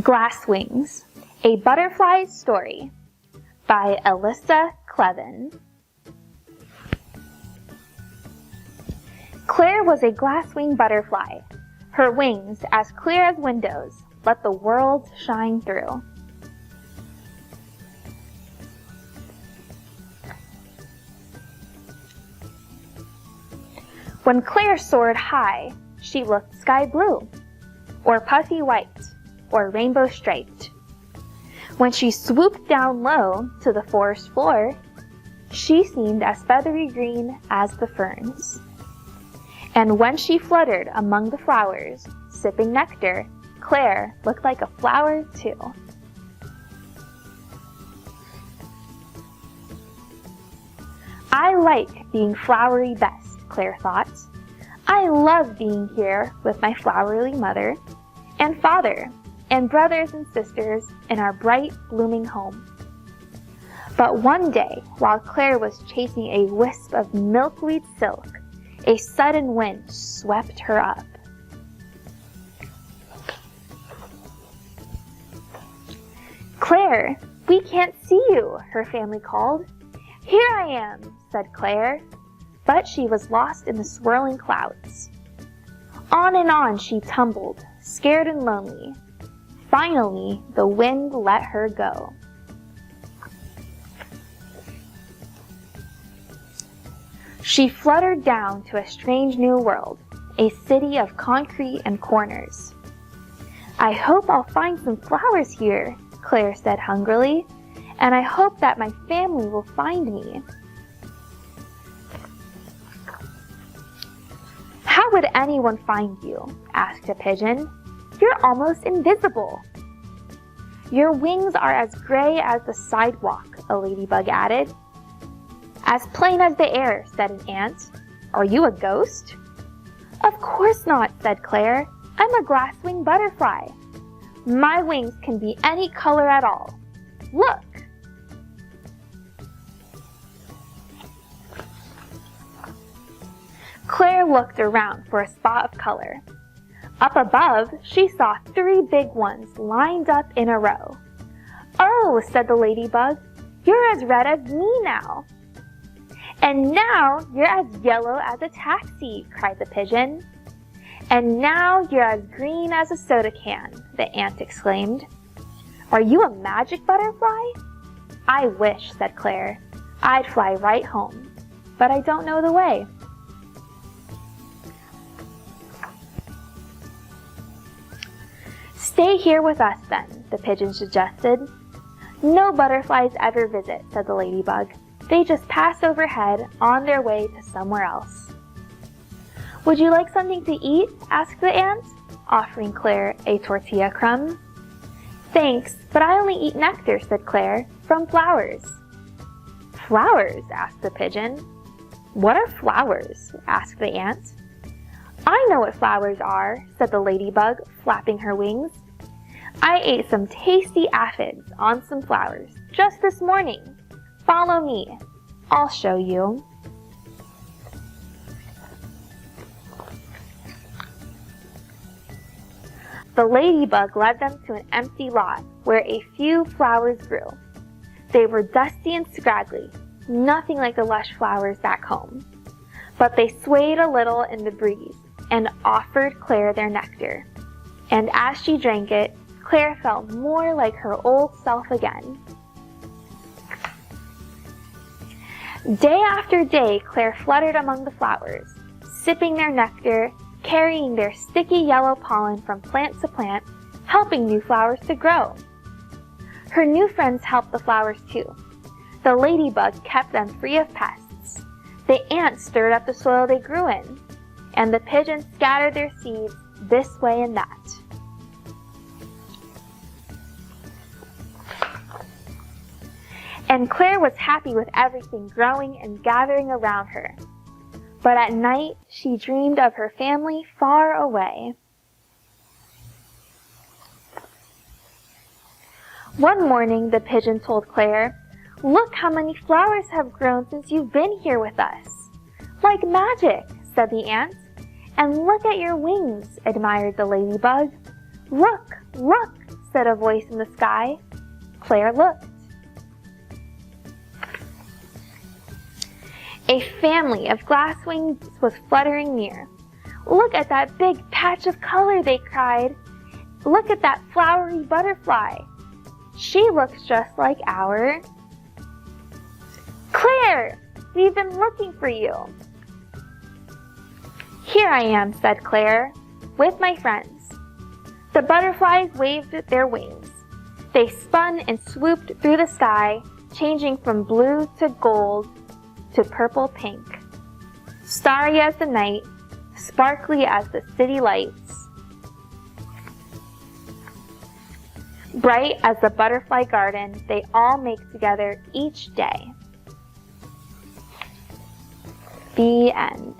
Glasswings, a Butterfly Story by Elisa Klevens. Claire was a glasswing butterfly. Her wings, as clear as windows, let the world shine through. When Claire soared high, she looked sky blue, or puffy white, or rainbow striped. When she swooped down low to the forest floor, she seemed as feathery green as the ferns. And when she fluttered among the flowers, sipping nectar, Claire looked like a flower too. I like being flowery best, Claire thought. I love being here with my flowery mother and father and brothers and sisters in our bright, blooming home. But one day, while Claire was chasing a wisp of milkweed silk, a sudden wind swept her up. "Claire, we can't see you," her family called. "Here I am," said Claire, but she was lost in the swirling clouds. On and on she tumbled, scared and lonely. Finally, the wind let her go. She fluttered down to a strange new world, a city of concrete and corners. "I hope I'll find some flowers here," Claire said hungrily, "and I hope that my family will find me." "How would anyone find you?" asked a pigeon. "You're almost invisible." "Your wings are as gray as the sidewalk," a ladybug added. "As plain as the air," said an ant. "Are you a ghost?" "Of course not," said Claire. "I'm a glasswing butterfly. My wings can be any color at all. Look!" Claire looked around for a spot of color. Up above, she saw 3 big ones lined up in a row. "Oh," said the ladybug, "you're as red as me now." "And now you're as yellow as a taxi," cried the pigeon. "And now you're as green as a soda can," the ant exclaimed. "Are you a magic butterfly?" "I wish," said Claire. "I'd fly right home, but I don't know the way." "Stay here with us then," the pigeon suggested. "No butterflies ever visit," said the ladybug. "They just pass overhead on their way to somewhere else." "Would you like something to eat?" asked the ant, offering Claire a tortilla crumb. "Thanks, but I only eat nectar," said Claire, "from flowers." "Flowers?" asked the pigeon. "What are flowers?" asked the ant. "I know what flowers are," said the ladybug, flapping her wings. "I ate some tasty aphids on some flowers just this morning. Follow me. I'll show you." The ladybug led them to an empty lot where a few flowers grew. They were dusty and scraggly, nothing like the lush flowers back home. But they swayed a little in the breeze and offered Claire their nectar. And as she drank it, Claire felt more like her old self again. Day after day, Claire fluttered among the flowers, sipping their nectar, carrying their sticky yellow pollen from plant to plant, helping new flowers to grow. Her new friends helped the flowers too. The ladybug kept them free of pests. The ants stirred up the soil they grew in, and the pigeons scattered their seeds this way and that. And Claire was happy with everything growing and gathering around her. But at night, she dreamed of her family far away. One morning, the pigeon told Claire, "Look how many flowers have grown since you've been here with us." "Like magic," said the ant. "And look at your wings," admired the ladybug. "Look, look," said a voice in the sky. Claire looked. A family of glasswings was fluttering near. Look at that big patch of color, they cried. Look at that flowery butterfly. She looks just like our... Claire, we've been looking for you. Here I am, said Claire, with my friends. The butterflies waved their wings. They spun and swooped through the sky, changing from blue to gold to purple pink. Starry as the night, sparkly as the city lights. Bright as the butterfly garden they all make together each day. The end.